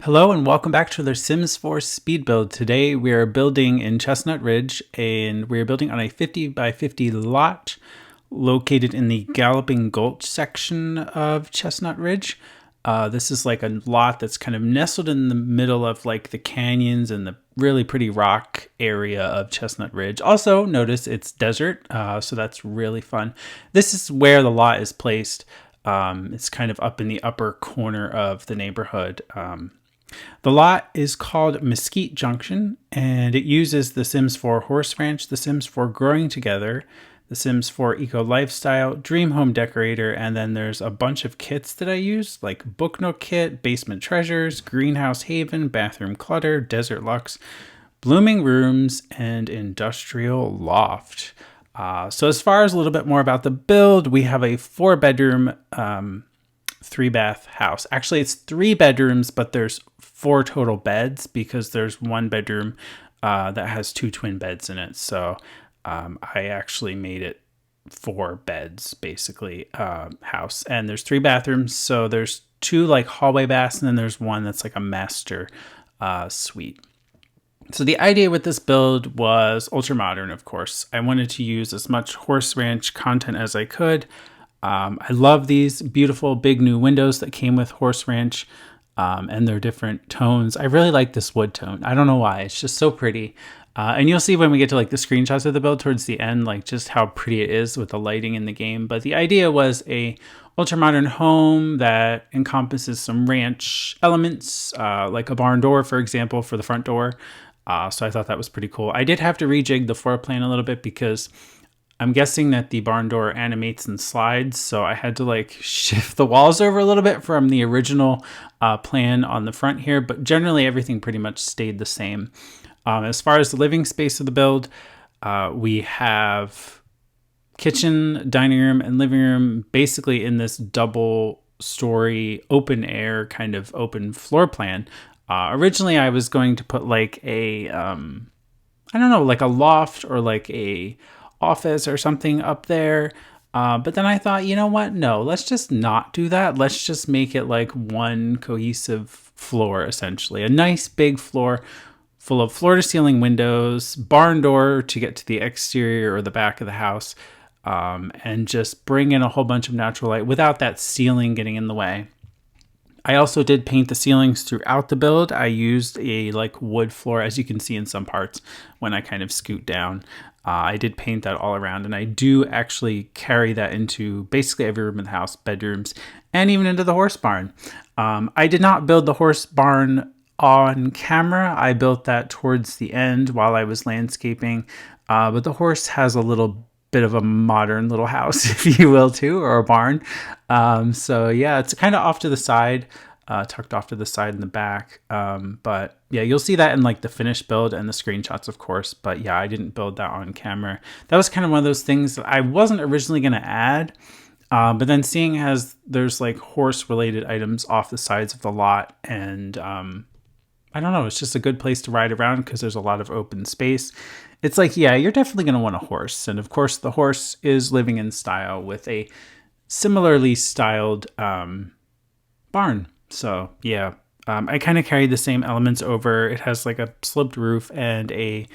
Hello and welcome back to the Sims 4 speed build. Today we are building in Chestnut Ridge and we are building on a 50 by 50 lot located in the Galloping Gulch section of Chestnut Ridge. This is like a lot that's kind of nestled in the middle of like the canyons and the really pretty rock area of Chestnut Ridge. Also notice it's desert, so that's really fun. This is where the lot is placed. It's kind of up in the upper corner of the neighborhood. The lot is called Mesquite Junction, and it uses The Sims 4 Horse Ranch, The Sims 4 Growing Together, The Sims 4 Eco Lifestyle, Dream Home Decorator, and then there's a bunch of kits that I use, like Book Nook Kit, Basement Treasures, Greenhouse Haven, Bathroom Clutter, Desert Luxe, Blooming Rooms, and Industrial Loft. So as far as a little bit more about the build, we have a 4-bedroom 3-bath house. Actually, it's 3 bedrooms, but there's 4 total beds because there's 1 bedroom that has 2 twin beds in it. So I actually made it 4 beds, basically, house. And there's 3 bathrooms. So there's 2 like hallway baths, and then there's 1 that's like a master suite. So the idea with this build was ultra modern, of course. I wanted to use as much horse ranch content as I could. I love these beautiful big new windows that came with Horse Ranch and their different tones. I really like this wood tone. I don't know why. It's just so pretty. And you'll see when we get to like the screenshots of the build towards the end, like just how pretty it is with the lighting in the game. But the idea was a ultra modern home that encompasses some ranch elements, like a barn door, for example, for the front door. So I thought that was pretty cool. I did have to rejig the floor plan a little bit because I'm guessing that the barn door animates and slides, so I had to like shift the walls over a little bit from the original plan on the front here, but generally everything pretty much stayed the same. As far as the living space of the build, we have kitchen, dining room, and living room basically in this double story open air kind of open floor plan. Originally I was going to put like a, I don't know, like a loft or like a office or something up there. But then I thought, you know what? No, let's just not do that. Let's just make it like one cohesive floor, essentially. A nice big floor full of floor to ceiling windows, barn door to get to the exterior or the back of the house, and just bring in a whole bunch of natural light without that ceiling getting in the way. I also did paint the ceilings throughout the build. I used a like wood floor, as you can see in some parts when I kind of scoot down. I did paint that all around, and I do actually carry that into basically every room in the house, bedrooms, and even into the horse barn. I did not build the horse barn on camera. I built that towards the end while I was landscaping, but the horse has a little bit of a modern little house, if you will, too, or a barn. So yeah, it's kind of off to the side, tucked off to the side in the back. But yeah, you'll see that in like the finished build and the screenshots, of course. But yeah, I didn't build that on camera. That was kind of one of those things that I wasn't originally going to add. But then seeing as there's like horse related items off the sides of the lot, and I don't know, it's just a good place to ride around because there's a lot of open space. It's like, yeah, you're definitely going to want a horse. And of course, the horse is living in style with a similarly styled barn. So yeah, I kind of carried the same elements over. It has like a sloped roof and a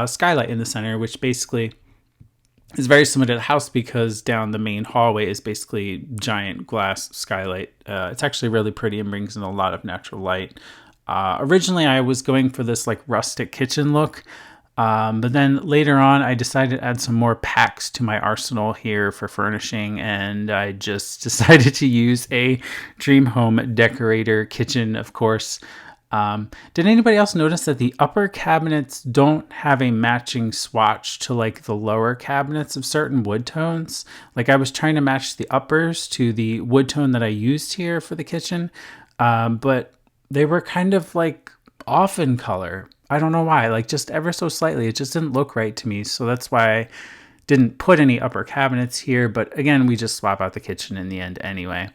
skylight in the center, which basically is very similar to the house because down the main hallway is basically giant glass skylight. It's actually really pretty and brings in a lot of natural light. Originally, I was going for this like rustic kitchen look. But then later on, I decided to add some more packs to my arsenal here for furnishing, and I just decided to use a Dream Home Decorator kitchen, of course. Did anybody else notice that the upper cabinets don't have a matching swatch to like the lower cabinets of certain wood tones? Like I was trying to match the uppers to the wood tone that I used here for the kitchen, but they were kind of like off in color. I don't know why, like just ever so slightly. It just didn't look right to me. So that's why I didn't put any upper cabinets here. But again, we just swap out the kitchen in the end anyway.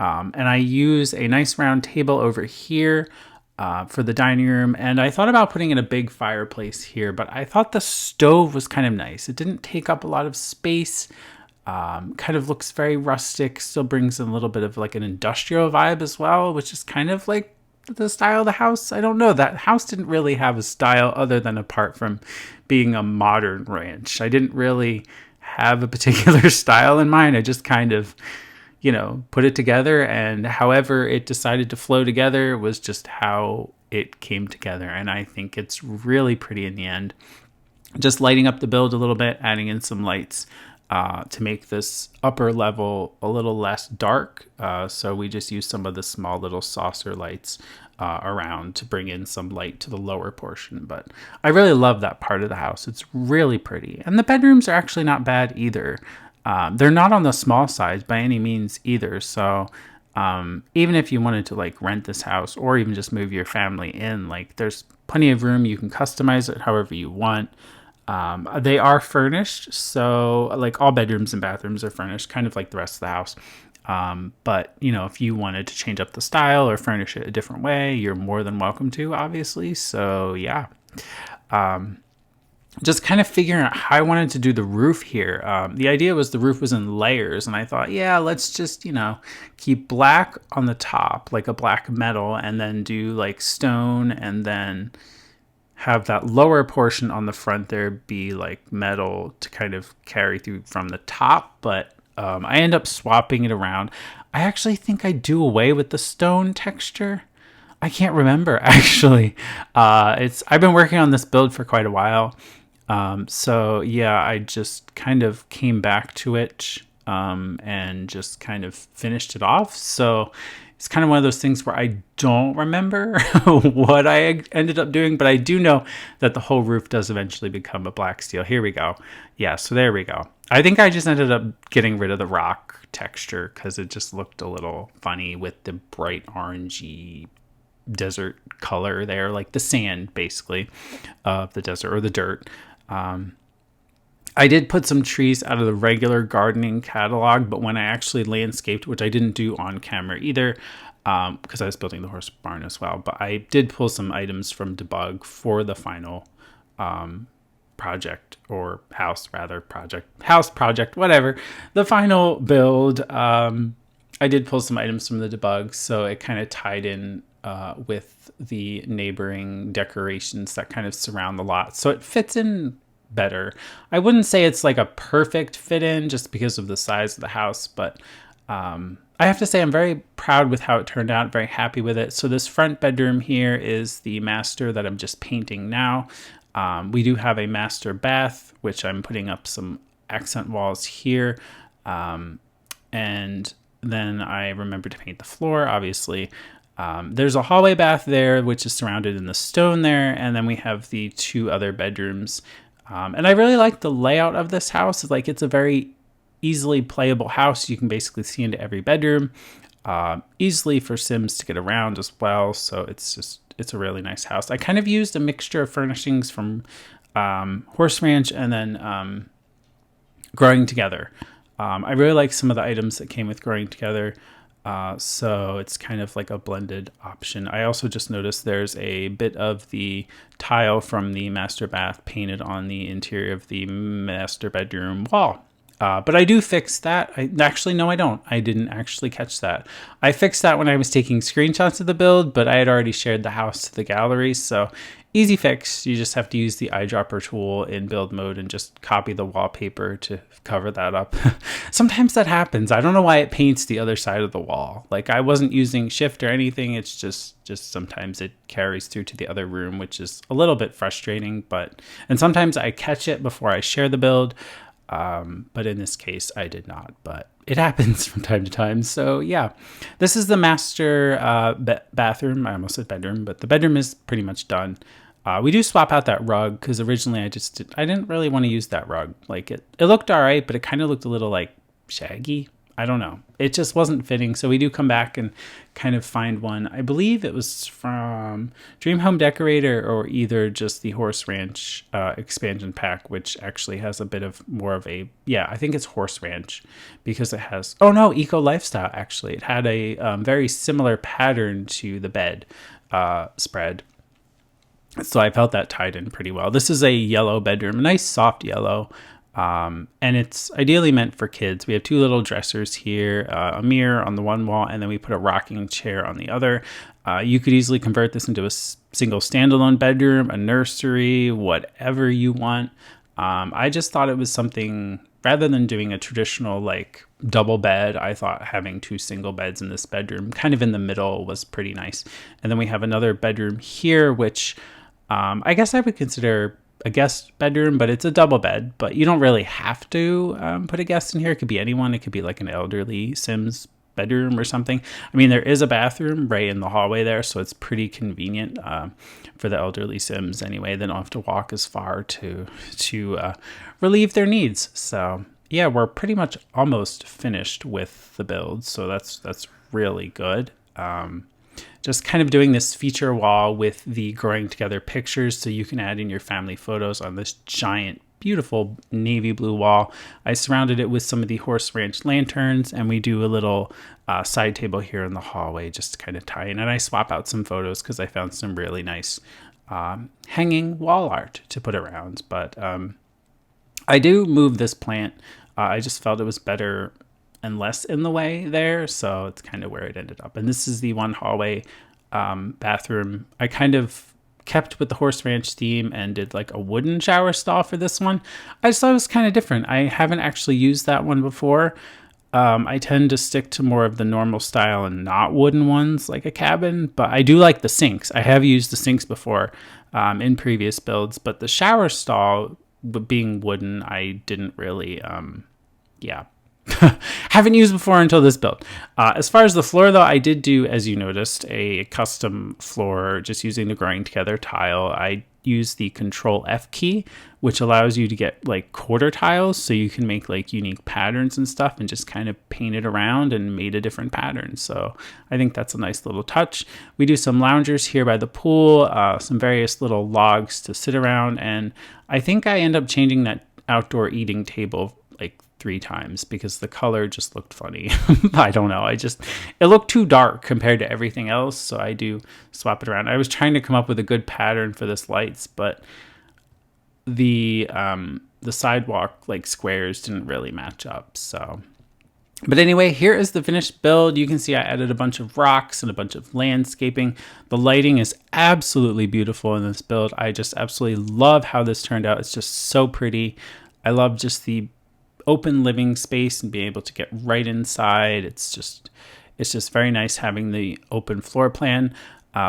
And I use a nice round table over here for the dining room. And I thought about putting in a big fireplace here, but I thought the stove was kind of nice. It didn't take up a lot of space. Kind of looks very rustic, still brings in a little bit of like an industrial vibe as well, which is kind of like the style of the house. I don't know. That house didn't really have a style other than apart from being a modern ranch. I didn't really have a particular style in mind. I just kind of, put it together, and however it decided to flow together was just how it came together. And I think it's really pretty in the end. Just lighting up the build a little bit, adding in some lights to make this upper level a little less dark. So we just use some of the small little saucer lights around to bring in some light to the lower portion. But I really love that part of the house. It's really pretty. And the bedrooms are actually not bad either. They're not on the small side by any means either. So even if you wanted to like rent this house or even just move your family in, like there's plenty of room. You can customize it however you want. They are furnished, so like all bedrooms and bathrooms are furnished, kind of like the rest of the house. But if you wanted to change up the style or furnish it a different way, you're more than welcome to, obviously. So yeah, just kind of figuring out how I wanted to do the roof here. The idea was the roof was in layers, and I thought, yeah, let's just keep black on the top, like a black metal, and then do like stone, and then have that lower portion on the front there be like metal to kind of carry through from the top. But I end up swapping it around. I actually think I do away with the stone texture. I can't remember actually. I've been working on this build for quite a while. So yeah, I just kind of came back to it and just kind of finished it off. So it's kind of one of those things where I don't remember what I ended up doing, but I do know that the whole roof does eventually become a black steel. Here we go. Yeah, so there we go. I think I just ended up getting rid of the rock texture because it just looked a little funny with the bright orangey desert color there, like the sand basically of the desert or the dirt. I did put some trees out of the regular gardening catalog, but when I actually landscaped, which I didn't do on camera either, because I was building the horse barn as well, but I did pull some items from Debug for the final project, or house project, whatever. The final build, I did pull some items from the Debug, so it kind of tied in with the neighboring decorations that kind of surround the lot. So it fits in better. I wouldn't say it's like a perfect fit in just because of the size of the house, but I have to say I'm very proud with how it turned out, very happy with it. So this front bedroom here is the master that I'm just painting now. We do have a master bath, which I'm putting up some accent walls here. And then I remember to paint the floor, obviously. There's a hallway bath there, which is surrounded in the stone there. And then we have the two other bedrooms. And I really like the layout of this house. Like, it's a very easily playable house. You can basically see into every bedroom, easily for Sims to get around as well. So it's a really nice house. I kind of used a mixture of furnishings from Horse Ranch and then Growing Together. I really like some of the items that came with Growing Together. So it's kind of like a blended option. I also just noticed there's a bit of the tile from the master bath painted on the interior of the master bedroom wall. But I do fix that. No, I don't. I didn't actually catch that. I fixed that when I was taking screenshots of the build, but I had already shared the house to the gallery. So easy fix. You just have to use the eyedropper tool in build mode and just copy the wallpaper to cover that up. Sometimes that happens. I don't know why it paints the other side of the wall. Like, I wasn't using shift or anything. It's just sometimes it carries through to the other room, which is a little bit frustrating. And sometimes I catch it before I share the build. But in this case, I did not. But it happens from time to time. So yeah, this is the master bathroom. I almost said bedroom, but the bedroom is pretty much done. We do swap out that rug because originally I didn't really want to use that rug. Like, it looked all right, but it kind of looked a little like shaggy. I don't know. It just wasn't fitting. So we do come back and kind of find one. I believe it was from Dream Home Decorator or either just the Horse Ranch expansion pack, which actually has a bit of more of a, I think it's Horse Ranch because it has, Eco Lifestyle actually. It had a very similar pattern to the bed spread. So I felt that tied in pretty well. This is a yellow bedroom, a nice soft yellow. And it's ideally meant for kids. We have two little dressers here, a mirror on the one wall, and then we put a rocking chair on the other. You could easily convert this into a single standalone bedroom, a nursery, whatever you want. I just thought it was something, rather than doing a traditional like double bed, I thought having two single beds in this bedroom kind of in the middle was pretty nice. And then we have another bedroom here, which I guess I would consider a guest bedroom, but it's a double bed, but you don't really have to put a guest in here. It could be anyone. It could be like an elderly Sims bedroom or something. I mean, there is a bathroom right in the hallway there, so it's pretty convenient for the elderly Sims anyway. They don't have to walk as far to relieve their needs. So yeah, we're pretty much almost finished with the build, so that's really good. Just kind of doing this feature wall with the growing together pictures so you can add in your family photos on this giant, beautiful navy blue wall. I surrounded it with some of the Horse Ranch lanterns, and we do a little side table here in the hallway just to kind of tie in. And I swap out some photos because I found some really nice hanging wall art to put around. But I do move this plant. I just felt it was better and less in the way there, so it's kind of where it ended up. And this is the one hallway bathroom. I kind of kept with the Horse Ranch theme and did like a wooden shower stall for this one. I just thought it was kind of different. I haven't actually used that one before. I tend to stick to more of the normal style and not wooden ones like a cabin, but I do like the sinks. I have used the sinks before in previous builds, but the shower stall being wooden, I didn't really, haven't used before until this build. As far as the floor though, I did do, as you noticed, a custom floor just using the growing together tile. I used the Control F key, which allows you to get like quarter tiles, so you can make like unique patterns and stuff and just kind of paint it around and made a different pattern. So I think that's a nice little touch. We do some loungers here by the pool, some various little logs to sit around, and I think I end up changing that outdoor eating table like 3 times because the color just looked funny. I don't know. It looked too dark compared to everything else. So I do swap it around. I was trying to come up with a good pattern for this lights, but the sidewalk like squares didn't really match up. So, but anyway, here is the finished build. You can see I added a bunch of rocks and a bunch of landscaping. The lighting is absolutely beautiful in this build. I just absolutely love how this turned out. It's just so pretty. I love just the open living space and being able to get right inside. It's just very nice having the open floor plan.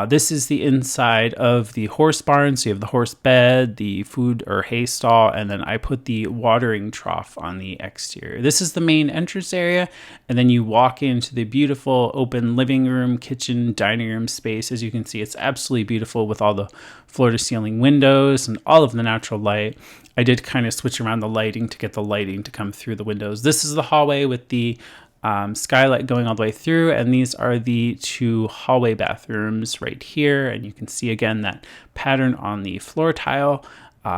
This is the inside of the horse barn. So you have the horse bed, the food or hay stall, and then I put the watering trough on the exterior. This is the main entrance area, and then you walk into the beautiful open living room, kitchen, dining room space. As you can see, it's absolutely beautiful with all the floor to ceiling windows and all of the natural light. I did kind of switch around the lighting to get the lighting to come through the windows. This is the hallway with the skylight going all the way through, and these are the 2 hallway bathrooms right here, and you can see again that pattern on the floor tile.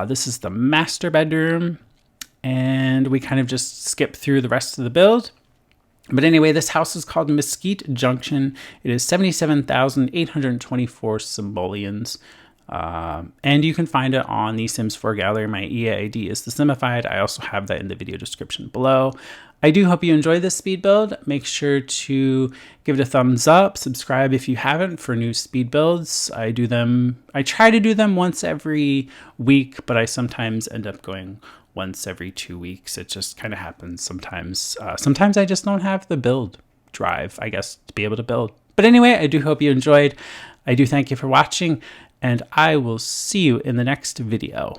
This is the master bedroom, and we kind of just skip through the rest of the build. But anyway, this house is called Mesquite Junction. It is 77,824 simoleons. And you can find it on the Sims 4 gallery. My EA ID is TheSimified. I also have that in the video description below. I do hope you enjoy this speed build. Make sure to give it a thumbs up, subscribe if you haven't for new speed builds. I try to do them once every week, but I sometimes end up going once every 2 weeks. It just kind of happens sometimes. Sometimes I just don't have the build drive, I guess, to be able to build. But anyway, I do hope you enjoyed. I do thank you for watching, and I will see you in the next video.